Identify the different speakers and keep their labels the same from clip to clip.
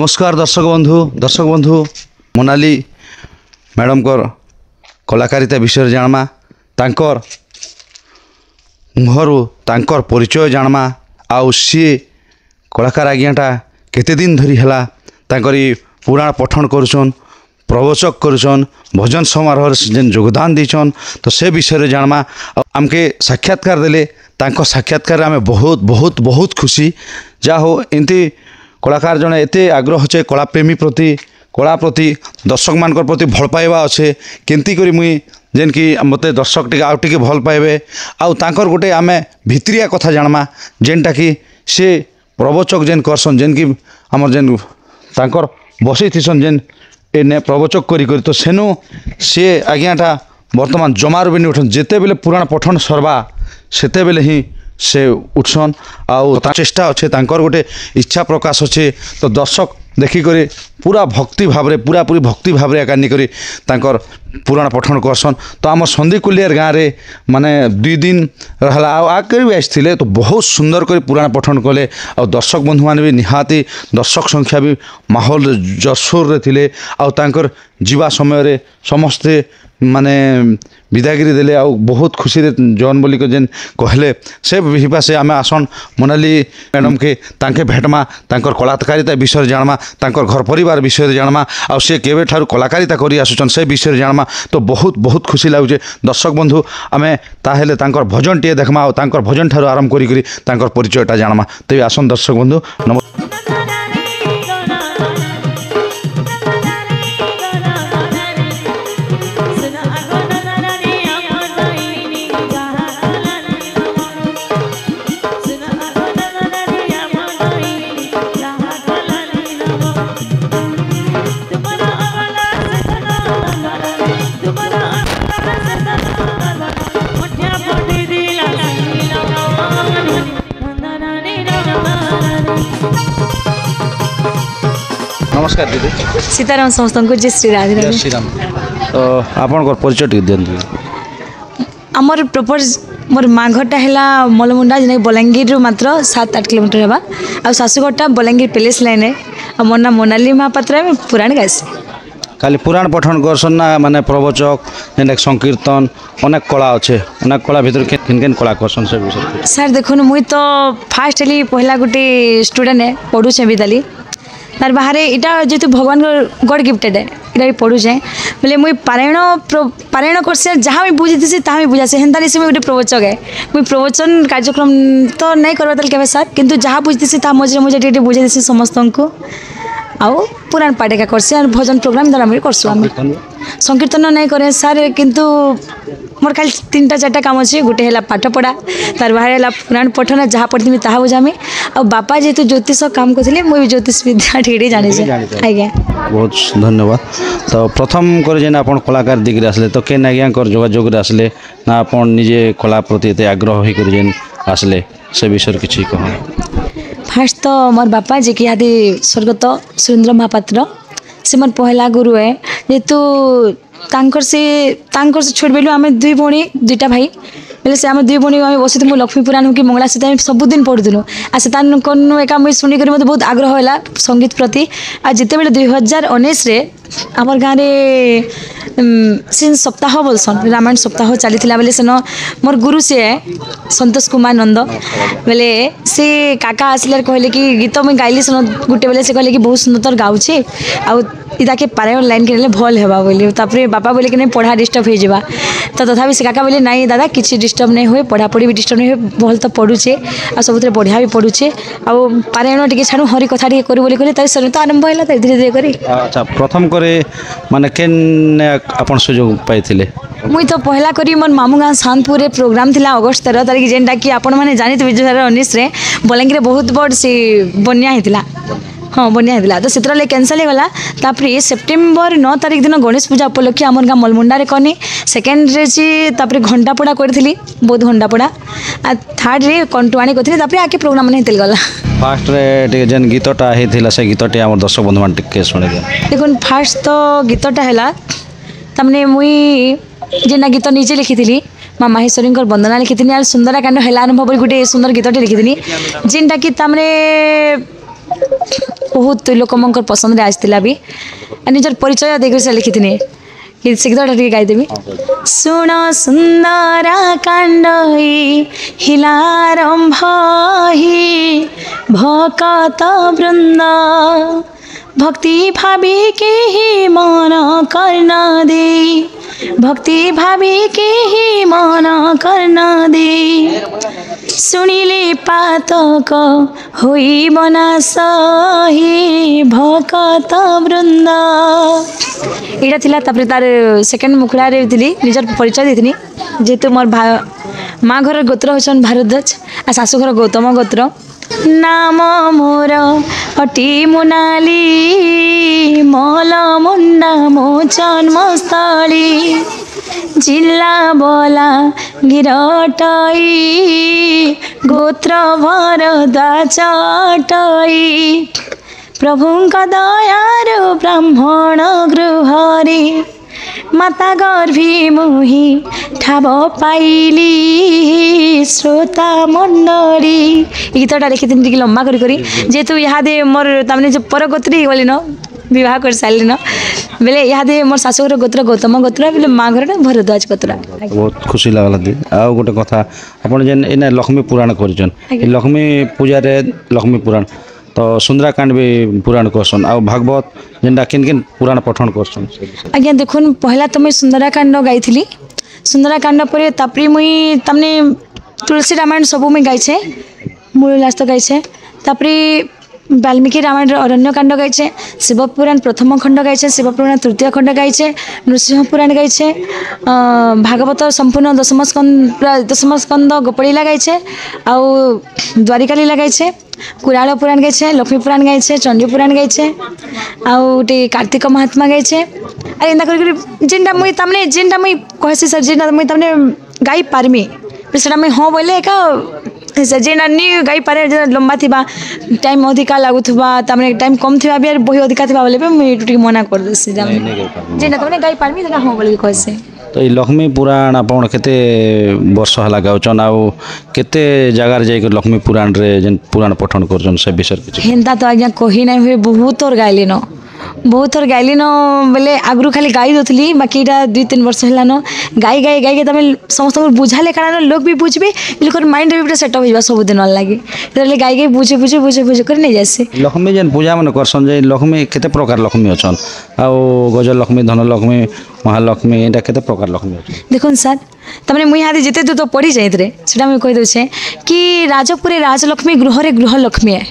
Speaker 1: नमस्कार दर्शक बंधु मोनाली मैडम कलाकारिता विषय जानमा तांकर मुहरु तांकर परिचय जानमा आउ सी कलाकार आज्ञाटा केते दिन धरी हला तांकरी पुराण पठन करुछन प्रवचक करुछन भजन समारोह जेन योगदान दीछन तो से विषय जानमा आमके साक्षात्कार देले तांको साक्षात्कार आमे बहुत बहुत बहुत खुशी जा हो एंती कलाकार जने एते आग्रह छे कलाप्रेमी प्रति कला प्रति दर्शक मान प्रति भल पाइबा अच्छे केमती करी मुई जेन कि मते दर्शक टिके आउ टिके भल पाइबे आउ तांकर गोटे आमे भित्रिया कथा जानमा जेनटा कि से प्रवचक जेन करसन जेन कि हमर जेन तांकर बसई थिसन जेन एने प्रवचक करी करी तो सेनु से आज्ञाटा वर्तमान जमार भी नहीं उठन जेते बेले पुराण पठन सरवा सेते बेले ही से उठसन आउ चेष्टा अच्छे तांकर गोटे इच्छा प्रकाश अच्छे तो दर्शक देखिक पूरा भक्ति भाव रे पूरा पूरी भक्ति भाव रे एकानी करी तांकर पुराण पठन करसन तो आम संदीकुलियर गाँव में माने 2 दिन रहा आगे भी आसते तो बहुत सुंदर कर पुराण पठन कले और दर्शक बंधु मैंने भी निहाती दर्शक संख्या भी माहौल जसोर रे थिले आउ तांकर जीवा समय रे समस्ते माने विदागिरी देले आ बहुत खुशी रे जन बोली को जेन कहले से हिपा से आमे आसन मोनाली मैडम के तांके भेटमा तांकर कलाकारिता विषय जानमा तांकर घर परिवार विषय जानमा आ से केबे ठारू कलाकारिता करी आसुचन से विषय जानमा तो बहुत बहुत खुशी लागुचे दर्शक बंधु आमे ताहेले तांकर भजन टिए देखमा आ तांकर भजन ठारू आरंभ करी करी तांकर परिचयटा जानमा तेबे आसन दर्शक बंधु नमस्कार दीदी
Speaker 2: सीताराम समस्त को जय श्री राधे
Speaker 1: जय श्री राम तो आपन परिचय टिक दियंतु
Speaker 2: आमर प्रॉपर मोर माँ घरटा है मलमुंडा जे बलांगीर रु मात्र 7-8 किलोमीटर हेबा आ शाशुघरटा बलांगीर पैलेस लाइन है आ मोर ना मोनाली महापात्र में पुराण गायसी
Speaker 1: खाली पुराण पठन करसन ना माने प्रवचक जेन संकीर्तन अनेक कला अच्छे अनेक कला भीतर किन किन कला करसन से विषय
Speaker 2: सर देखो मुई तो फास्ट हेली पहला गोटे स्टूडेंट है पढ़ुचे विद्यालय तार बाहर यहाँ जेहतु भगवान गॉड गिफ्टेड है यहाँ भी पढ़ुचे बोले मुई पारायण कर जहाँ भी बुझी ता भी बुझासी हेन्ता नहीं से मुझे प्रवचक है मुई प्रवचन कार्यक्रम तो नहीं करवा के सर किंतु जहाँ बुझी ता मझे मुझे बुझे देसी समस्त को आउ पुराण पाठिका करसी और भजन प्रोग्राम द्वारा कर संकीर्तन नहीं करे सर किंतु मोर खाली 3-4टा काम अच्छे गोटे है पाठ पढ़ा तार बाहर है पुराण पठन जहाँ पढ़ी ताहा बुझामी आ बापा जेहतु ज्योतिष काम करते मुझे ज्योतिष विद्या ठीक जानी आज्ञा
Speaker 1: बहुत धन्यवाद तो प्रथम कर जेन आपन कलाकार दिगरे आसले तो केन आज्ञा कर जोगाजोग आसले ना आपन निजे कला प्रति एते आग्रह होई कर जेन आसले से विषय किछि कह
Speaker 2: फास्ट तो मोर बापा जे कि आदि स्वर्गत सुरेंद्र महापात्र से मोर पहला गुरु है जेहेतु तांकर से छोड़ बेलु आम 2 भौणी 2टा भाई बोले से आम 2 भौणी आम बसी थी लक्ष्मी पुराण कि मंगला सीता सबुदिन पढ़ुलु आ से एका मुझे शुणिक मत बहुत आग्रह है संगीत प्रति आ जिते बेले 2019 आमर गाँव में सिन सप्ताह बोलसन रामायण सप्ताह चली बेले सेन मोर गुरु से संतोष कुमार नंद बेले से काका आसिले कहले कि गीत मुझे गाइली सन गोटे बेले से कहले कि बहुत सुंदर गाँचे आके पारायण लाइन के भल हेबा बोली तापर बापा बोले कि नहीं पढ़ा डिस्टर्ब हो जावा तो तथा से काका बोले नहीं दादा किसी डिस्टर्ब नहीं हुए पढ़ापढ़ी भी डिस्टर्ब नहीं हुए भल तो पढ़ुचे आ सब बढ़िया भी पढ़ुचे आ पारायण टे छाड़ू हरि कथा टे करू बोली कहले तो आरंभ है धीरे धीरे करी
Speaker 1: अच्छा प्रथम करे माने केन अपन सुजोग पाइथिले
Speaker 2: मुई तो पहला करी मोर मामू गाँव शांतपुर रे प्रोग्राम थिला अगस्त 13 तारीख जेनटा कि आपण माने जानित 2019 रे बलांगीर बहुत बड़ से बन्या हेतिला हाँ बन्या हेतिला तो सेतरा ले कैंसल हो गला तापर सेप्टेम्बर 9 तारीख दिन गणेश पूजा उपलक्षे आमर गाँव मलमुंडा रे कनी सेकेंड रे जी तापर घंटा पड़ा करथिली बहुत घंटा पड़ा आ थर्ड रे कंटुआणी करथिली तापर आके प्रोग्राम ने हेतिल गला
Speaker 1: फास्ट रे जेन गीतटा हेतिला से गीतटे हमर दर्शक बंधु मान टिके सुने दे
Speaker 2: देखुन फास्ट तो गीतटा हैला तमने मुई जेना गीत निजे लिखी माँ माहेश्वरी वंदना लिखी और सुंदरकांड है आरंभ गोटे सुंदर गीतटे लिखी जेनटा कि तमने बहुत लोक पसंद आसला भी निजर परिचय देकर से लिखी कि से गीतटा टिके गाइदेवी शुण सुंदर कांड हिलारंभ भकत वृंद भक्ति भावी के ही मन करना दे भक्ति भावी के ही मन करना दे शुणिले पातक होई बनास ही भकत वृंद एटा थिला तापर तार सेकेंड मुखड़ा रे थिली निजर परिचय देथिनी जेतु मोर माँ घर गोत्र होचन भारद्वाज आ सासू घर गौतम गोत्र नाम मोर अटी मुनाली मल मुंडा मो जन्मस्थली जिला बोला गिरटई गोत्र भरद्वाज अटई प्रभुंका दयार ब्राह्मण गृहरे माता गर्भी मुही ठाब पाइली श्रोता मंडली गीतटा लिखी टे लंबा करी जेहेतु यहाँ मोर तमने जो परगोत्री बोली न विवाह कर सारे न बेले यहाँ मोर शाशुर गोत्र गौतम गोत्र बोले माँ घर भरद्वाज गोत्र
Speaker 1: बहुत खुशी लगला दी आ गोटे कथा अपन जेन एना लक्ष्मी पुराण करछन लक्ष्मी पूजा रे लक्ष्मी पुराण तो सुंदराकांड भी पुराण करसन आ भागवत जेनटा किन किन पुराण पठन करसन
Speaker 2: आज्ञा देखुन पहला तो मुई सुंदराकांड गाइथिली सुंदराकांड पर तापरी मुई तमने तुलसी रामायण सबू मुई गाइछे मूल लास्ट गाइछे तापरी वाल्मीकि रामायण अरण्यकांड गाइछे शिव पुराण प्रथम खंड गाइछे शिव पुराण तृतीय खंड गाइछे नृसिंह पुराण गाइछे भागवत संपूर्ण दशम स्कंद गोपलीला गाइछे आउ द्वारिका लीला गाइछे कुराल पुराण गाइछे लक्ष्मी पुराण गाइछे चंडी पुराण गाइछे आउ टे कार्तिक महात्मा गाइछे आ एंदा कर जेनटा मुई तमने जेनटा मुई कहसी सर जेनटा मुई तमने गाई पारमी सेटा मुई हाँ बोले का से जेना नी गाई पारे जे लंबा थिबा टाइम अधिका लागुथबा तमने टाइम कम थिबा बियार बही अधिका थिबा बोले मुई टुटी मना कर देसी जेना तमने गाई पारमी सेटा हाँ बोले कहसे
Speaker 1: तो ये लक्ष्मी पुराण आपण केते वर्ष हला गाउछन आ केते जगार जाय के लक्ष्मी पुराण रे जेन पुराण पठन करछन से विषय किछ
Speaker 2: हेंता तो आज्ञा कही नहीं हुए बहुत और गाइली न बहुत थर गाइली न बोले आगु खाली गाई दोली बाकी 2-3 वर्ष है गाई गाई गाई तुम समस्त बुझाले कारण लोग भी बुझे लोक माइंड भी सेटअप हो सबुदिन लगे गाई गाई बुझे बुझे बुझे बुझे कर नहीं जाए
Speaker 1: लक्ष्मी जेन पूजा मन करसन जे लक्ष्मी केते प्रकार लक्ष्मी अछन आ गज लक्ष्मी धन लक्ष्मी महालक्ष्मी एटा केते प्रकार लक्ष्मी अछन
Speaker 2: देखुन सर तमने मुई हादी जिते तो पढ़ी जाइतरे सेटा मुई कहि दोछे कि राजपुरे राजलक्ष्मी गृहरे गृहलक्ष्मी है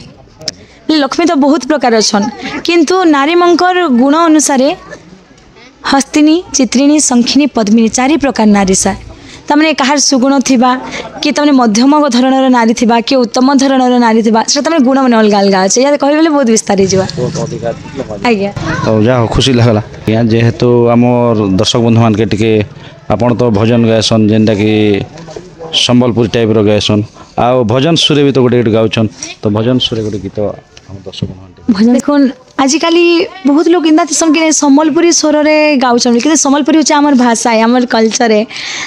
Speaker 2: लक्ष्मी तो बहुत प्रकार अच्छन किंतु नारी मंकर गुण अनुसार हस्तिनी चित्रिणी शंखिनी पद्मिनी 4 प्रकार नारी सा तमने कहार सुगुण थिबा कि तमने मध्यम धरणर नारी थिबा कि उत्तम धरणर नारी थिबा से तमने गुण मन अलग अलग अच्छे या कहले बोले बहुत विस्तार ही जीवा आज्ञा
Speaker 1: तो जा खुशी लागला या जेहेतु हमर दर्शक बंधु मान के टिके आपण तो भजन गायसन जेंटा कि संबलपुरी टाइप रो गायसन आ भजन सुरे भी तो गोटे गाउछन तो भजन सुरे गोटे गीत हम दर्शक
Speaker 2: भजन देखुन आजिकाली बहुत लोग इंदा कि सम्बलपुरी स्वर में गाँव कि सम्बलपुरी हूँ आम भाषा है आम कल्चर है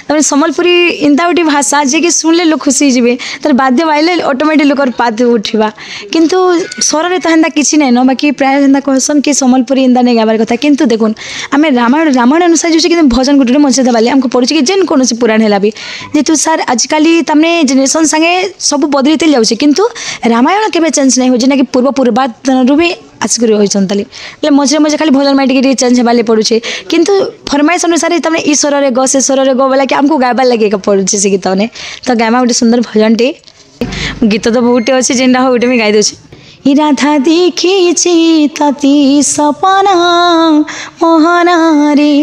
Speaker 2: तमें सम्बलपुरी इंदा गोटे भाषा जे कि शुणिले लोग खुशी जी तर बाध्य बाइले ऑटोमेटिक लोग पाद उठा किंतु स्वर में तो हेन्ता किसी नहीं न बाकी प्राय हेन्ता कहसन कि सम्बलपुरी इंदा नहीं गाबार कथा किंतु देखुन आम रामायण अनुसार जो कि भजन गुटे मझे बाली आमको पड़े कि जेन कौन पुराण है भी जेहेतु सार आजिकाली तमें जेनेरेशन संगे सब बदलते जाऊँचे किंतु रामायण केवे चेंज नहीं हो जेना कि पूर्व पूर्वाधन भी आसिक रही मझे मझे खाली भजन में टे चेंज होगा पड़ुचे किंतु फरमाइश अनुसार तमें ई स्वर रे गो से स्वर रे गो बोला कि आमको गायबार लगे पड़ुचे से गीत ने तो गायमा गोटे सुंदर भजन टे गीत तो बहुत अच्छे जेनटा हो गोटे गाई दूचे राधा देखी तती सपना मोहना रे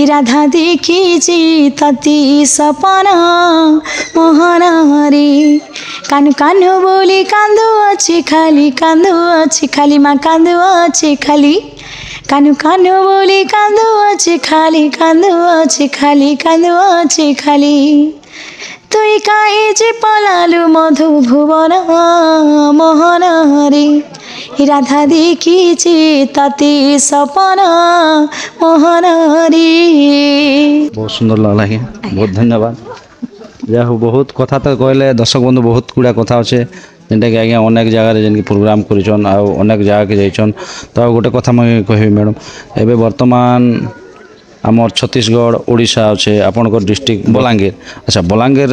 Speaker 2: राधा देखी तती सपना मोहना रे कानु कानु बोली कांदो अच्छे खाली माँ कांदो अच्छे खाली कानु कानु बोली कांदो अच्छे खाली तुई काहे जे पलालु मधु भुवन मोहन रे राधा देखी तती सपना मोहन रे
Speaker 1: बहुत सुंदर लगला है बहुत धन्यवाद जा हो बहुत कथा तो कहले दर्शक बंधु बहुत गुड़ा कथा अच्छे ଯେନ୍ଟାକି ଆଜ୍ଞା ଅନେକ ଜାଗାରେ ଯେନ୍କି ପ୍ରୋଗ୍ରାମ୍ କରିଛନ୍ ଆଉ ଅନେକ ଜାଗାକେ ଯାଇଛନ୍। ତ ଆଉ ଗୋଟେ କଥା ମୁଇଁ କହିବି ମ୍ୟାଡ଼ାମ୍, ଏବେ ବର୍ତ୍ତମାନ ଆମର ଛତିଶଗଡ଼ ଓଡ଼ିଶା ଅଛେ, ଆପଣଙ୍କର ଡିଷ୍ଟ୍ରିକ୍ଟ ବଲାଙ୍ଗୀର। ଆଚ୍ଛା, ବଲାଙ୍ଗୀର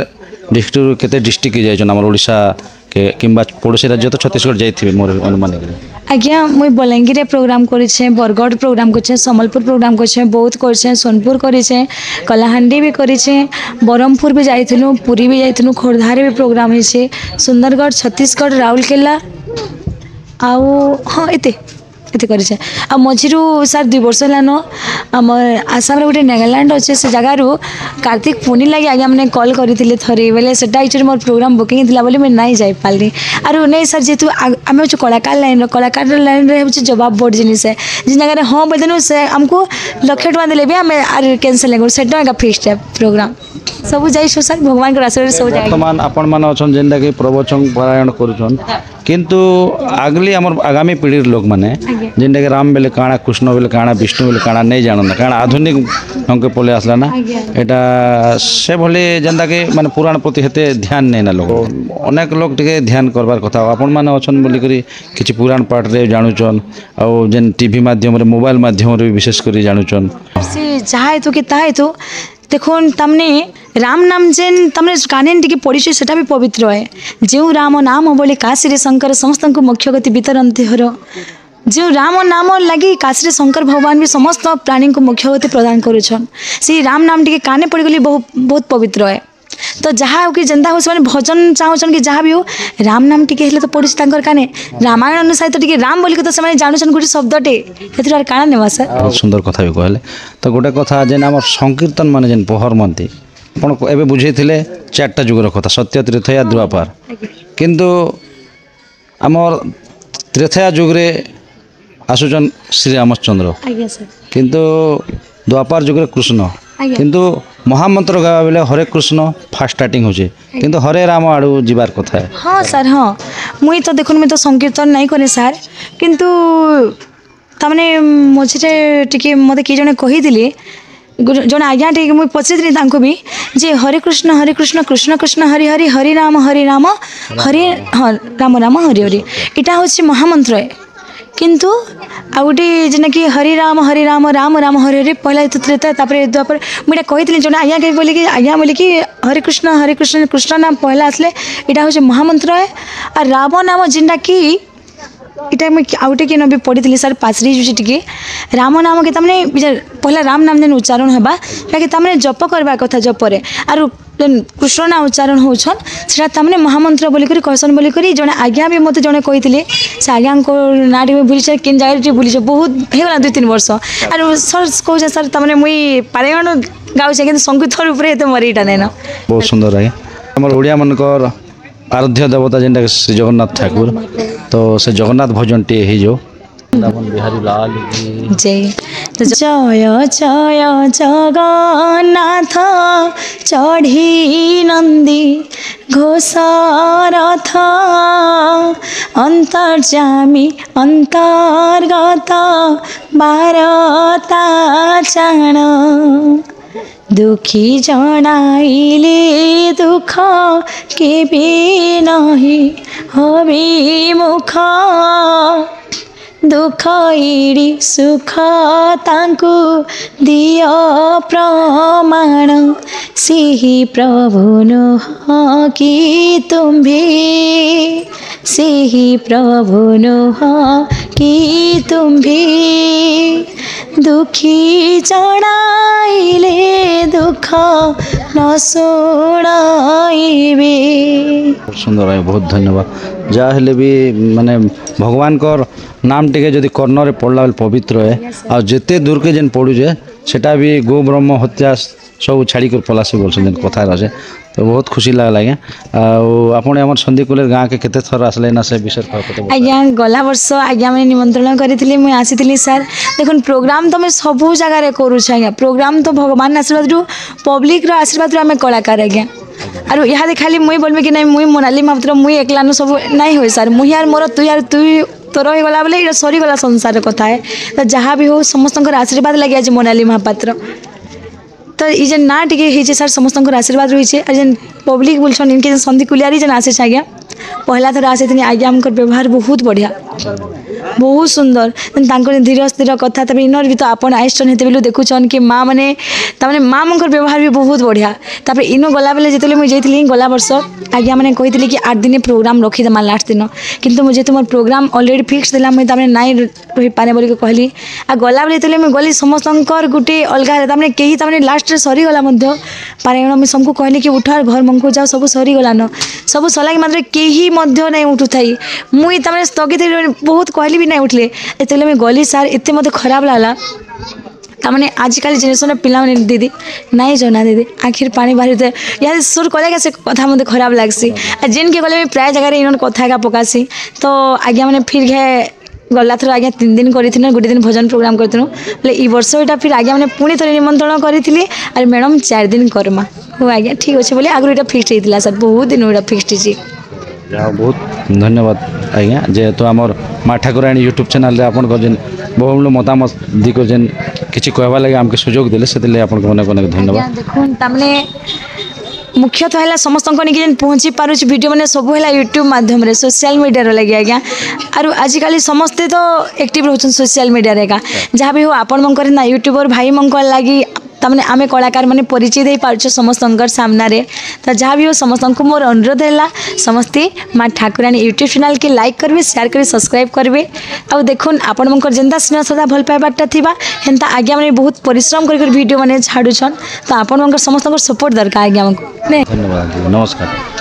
Speaker 1: ଡିଷ୍ଟ୍ରିକ୍ଟରୁ କେତେ ଡିଷ୍ଟ୍ରିକ୍ଟ ଯାଇଛନ୍ ଆମର ଓଡ଼ିଶା କିମ୍ବା ପଡ଼ୋଶୀ ରାଜ୍ୟ ତ ଛତିଶଗଡ଼ ଯାଇଥିବେ ମୋର ଅନୁମାନ।
Speaker 2: ଆଜ୍ଞା ମୁଇଁ ବଲାଙ୍ଗୀରରେ ପ୍ରୋଗ୍ରାମ କରିଛେ, ବରଗଡ଼ ପ୍ରୋଗ୍ରାମ କରିଛେ, ସମ୍ବଲପୁର ପ୍ରୋଗ୍ରାମ କରିଛେ, ବୌଦ୍ଧ କରିଛେ, ସୋନପୁର କରିଛେ, କଳାହାଣ୍ଡି ବି କରିଛେ, ବ୍ରହ୍ମପୁର ବି ଯାଇଥିଲୁ, ପୁରୀ ବି ଯାଇଥିଲୁ, ଖୋର୍ଦ୍ଧାରେ ବି ପ୍ରୋଗ୍ରାମ ହେଇଛେ, ସୁନ୍ଦରଗଡ଼, ଛତିଶଗଡ଼, ରାଉରକେଲା ଆଉ ହଁ ଏତେ କରିଛେ। ଆଉ ମଝିରୁ ସାର୍ 2 ବର୍ଷ ହେଲାନ ଆମର ଆସାମରେ ଗୋଟେ ନାଗାଲାଣ୍ଡ ଅଛେ, ସେ ଜାଗାରୁ କାର୍ତ୍ତିକ ପୂର୍ଣ୍ଣି ଲାଗି ଆଜ୍ଞା ମାନେ କଲ୍ କରିଥିଲେ ଥରେ, ବେଲେ ସେଟା ଆକ୍ଚୁଆଲି ମୋର ପ୍ରୋଗ୍ରାମ ବୁକିଂ ଥିଲା ବୋଲି ମୁଇଁ ନାଇଁ ଯାଇପାରିଲି। ଆରୁ ନାଇଁ ସାର୍ ଯେହେତୁ ଆମେ ହଉଛୁ କଳାକାର ଲାଇନ୍ରେ ହେଉଛି ଜବାବ ବଡ଼ ଜିନିଷ ଏ, ଯେନ୍ ଜାଗାରେ ହଁ ବୋଲିଦେନୁ ସେ ଆମକୁ 1,00,000 ଟଙ୍କା ଦେଲେ ବି ଆମେ ଆର୍ କ୍ୟାନସଲ୍ ନାଇଁ କରୁ, ସେଟା ଏକା ଫିକ୍ସଡ ଏ ପ୍ରୋଗ୍ରାମ। ସବୁ ଯାଇଛୁ ସାର୍ ଭଗବାନଙ୍କର ଆଶୀର୍ବାଦ ସବୁ ଜାଗା।
Speaker 1: ବର୍ତ୍ତମାନ ଆପଣମାନେ ଅଛନ୍ ଯେନ୍ଟାକି ପ୍ରବଚନ ପାରାୟଣ କରୁଛନ୍, କିନ୍ତୁ ଆଗଲି ଆମର ଆଗାମୀ ପିଢ଼ିର ଲୋକମାନେ ଯେନ୍ଟାକି ରାମ ବେଲେ କାଣା, କୃଷ୍ଣ ବେଲେ କାଣା, ବିଷ୍ଣୁ ବେଲେ କାଣା ନେଇ ଜାଣନ୍, କାରଣ ଆଧୁନିକ ଢଙ୍ଗକେ ପଳେଇ ଆସିଲା ନା ଏଇଟା ସେଭଳି ଯେନ୍ଟାକି ମାନେ ପୁରାଣ ପ୍ରତି ହେତେ ଧ୍ୟାନ ନେଇ ନା ଲୋକ। ଅନେକ ଲୋକ ଟିକେ ଧ୍ୟାନ କରବାର କଥା। ଆପଣମାନେ ଅଛନ୍ ବୋଲିକରି କିଛି ପୁରାଣ ପାଠରେ ଜାଣୁଛନ୍, ଆଉ ଯେନ୍ ଟିଭି ମାଧ୍ୟମରେ ମୋବାଇଲ ମାଧ୍ୟମରେ ବି ବିଶେଷ କରି ଜାଣୁଛନ୍।
Speaker 2: ସେ ଯାହା ହେତୁ କି ତାହା ହେତୁ দেখুন তামনে রাম নাম যেন তামনে কানেন টিকে পড়িছে সেটা বি পবিত্র হয়। যে রাম নাম বলে কাশীরে শঙ্কর সমস্ত মোক্ষ গতি বিতরন্তি হর। যে রাম নাম লাগি কাশীরে শঙ্কর ভগবান বি সমস্ত প্রাণী को মোক্ষ গতি প্রদান করুছন। সেই রাম নাম টিকে কানে পড়িগলি बहुत पवित्र है। तो जहाँ हो कि जनता हो से भजन चाहून कि जहाँ भी हो राम नाम टिके हेले तो पड़ुछ तांकर काने रामायण अनुसार तो टिके राम बोली तो से जानून गोटे शब्दटे हेतु आर काना नेवा सर।
Speaker 1: बहुत सुंदर कथा भी कहले। तो गोटे कथा जेन आम संकीर्तन माने जेन पहर मनती आपण एबे बुझेइथिले 4टा जुगर कथा सत्य त्रेथया द्वापर, किंतु आमर त्रेथया जुगरे आसुचन श्री रामचंद्र, किंतु द्वापर जुगरे कृष्ण, किंतु महामंत्र गावा बेले हरे कृष्ण फास्ट स्टार्टिंग होचे, किंतु हरे राम आड़ू जीवार कथा है।
Speaker 2: हाँ सर हाँ मुई तो देखुन मैं तो संकीर्तन नहीं करे सर, किंतु तमने मझे टिके मते कि जने कही दिले जने आज्ञा टिके मुई पचेदली तांको भी जे हरे कृष्ण कृष्ण कृष्ण हरि हरि हरि राम हरे हाँ राम राम हरि हरि इटा होछि महामंत्र है। किंतु आ गोटे जेना कि हरि राम राम राम हरि हरि पहला त्रेता तापर द्वापर मुझे कही जो आज्ञा कही बोली कि आज्ञा बोली कि हरे कृष्ण कृष्ण नाम पहला आसले इटा हूँ महामंत्र है। और राम नाम जेनटा कि इटा मुझे आउटे कि भी पढ़ी सर पासरी टी राम नाम के तमने पहला राम नाम जेन उच्चारण होगा कि तमने जप करवा कथा जपरे आर कृष्ण नाम उच्चारण होछन सेटा तमने महामंत्र बोलिक कहसन बोलिक जड़े आज्ञा भी मत जड़े कही से आज्ञा ना टी बुझे किन जगह बुझे बहुत होगा 2-3 वर्ष आर सर कहे सर तमने मुई पारायण गाँचे कि संगीत रूप मोर यहाँ नहीं ना।
Speaker 1: बहुत सुंदर है आम ओडिया मनकर आराध्य देवता जेनटा श्री जगन्नाथ ठाकुर, तो से जगन्नाथ भजन टे ही जो बिहारी लाल
Speaker 2: जय जय जय जगन्नाथ चढ़ी नंदी घोषरथ अंतर्जामी अंतर्गत बारता चाण दुखी जनाइले दुख केबे नहीं हबी मुख दुख इड़ी सुख तांकु दियो प्रमाण सिही प्रभु नुह कि तुम्भी सिही प्रभु नुह कि तुम्भी दुखी जनाइले दुख न शुणाइबे।
Speaker 1: सुंदर है, बहुत धन्यवाद। जहाँ हेले भी माने भगवान कर नाम टिके जदि कर्णरे पड़ला बेले पवित्र है और जिते दूर के जेन पड़ुचे सेटा भी गो ब्रह्म हत्या सब छाड़ी कर पलासी बोलछन जेन कथा रहे, तो बहुत खुशी लागला आज्ञा। आपने आम सन्दीकुल गाँव के केते थर आसले ना से विषय
Speaker 2: आज्ञा गला वर्ष आज्ञा मैंने निमंत्रण करी मुझे आसी सर देखो प्रोग्राम तो मैं सबू जगार करुच्छे आज्ञा प्रोग्राम तो भगवान आशीर्वाद रू पब्लिक आशीर्वाद रू आम कलाकार आज्ञा आर यहाँ खाली मुई बोलबे कि नहीं मुई मोनाली महापात्र मुई एकलानु सब नहीं हो सर मुई यार मोर तु यार तु तोर हो गला बोले ये सरीगला संसार कथा है। तो जहाँ भी हो समस्त आशीर्वाद लगे आज मोनाली महापात्र तो ये ना टे सर समस्त आशीर्वाद रही है जेन पब्लिक बोलछन इनके सन्दी कुलियारी जेन आसे आज्ञा पहला थर आसी आज्ञा आमकर व्यवहार बहुत बढ़िया बहुत सुंदर धीर स्थिर कथा तब इनर भी तो आपण आईसन हेते बेलू देखुछन कि माँ मैंने तमें माँ मन व्यवहार भी बहुत बढ़िया तापर इनो गला बेले जिते मुझे जाइली गला वर्ष आज्ञा मैंने कही कि 8 दिन प्रोग्राम रखीदेमा लास्ट दिन किंतु मुझे तुम प्रोग्राम अलरेडी फिक्स देला मुझे तमें नाई रही पाने बोल कहली आ गला बेले जिते मुझे गली समस्त गोटे अलग तमें कहीं तमें लास्ट सरीगला पारायण मुझे सबको कहली कि उठ घर मन को जाओ सब सरीगलान सब सरला मात्र कहीं नहीं उठू थाई मुई तमें स्थगित बहुत कहली भी नहीं उठले जिते मुझे गली सार एत मत खराब लगला तमें आजिकल जेनेरेशन पिला दीदी नाई जना दीदी आखिर पानी बाहरी थे यहाँ सुर कले से कथा मत खराब लगसी जेन के गले प्राय जगह इन कथा पकासी तो आज्ञा मैंने फिर घे गला थर आज्ञा 3 दिन करी गोटे दिन भजन प्रोग्राम करूँ बोले ई वर्ष यहाँ फिर आज्ञा मैंने पुणी थे निमंत्रण करी और मैडम 4 दिन करमा हो आज्ञा ठीक अच्छे बोले आगु यहाँ फिक्स होता सर बहुत दिन यहाँ फिक्स होती
Speaker 1: बहुत धन्यवाद आज्ञा जेहेतु आमर माँ ठाकुराणी यूट्यूब चैनल आपन जेन बहुमूल्य मतामत दिको जेन किसी कहवा लगे आमके सुजोग देले से आपको अनेक अनेक धन्यवाद
Speaker 2: देखुन तमने मुख्यतः है समस्त जेन पहुँची पारुच वीडियो मैंने सब है यूट्यूब माध्यम सोशल मीडिया लगे आज्ञा आर आजिकल समस्ते तो एक्टिव रोचन सोशल मीडिया जहाँ भी हो आपण मन ना यूट्यूबर भाई मन लगी तमने आमे कलाकार माने परिचय दे पारछ समस्त सामने तो जहाँ भी हो समस्त को मोर अनुरोध है समस्ते माँ ठाकुराणी यूट्यूब चैनल के लाइक करेंगे शेयर करेंगे सब्सक्राइब करेंगे और देखुन आपण मन जेनता स्नेह सदा भल पाइबार्टा थिबा हेन्ता आज्ञा मैंने बहुत परिश्रम कर वीडियो मैंने छाड़ुछन तो आपण मन समस्त सपोर्ट दरकार आज्ञा
Speaker 1: धन्यवाद नमस्कार।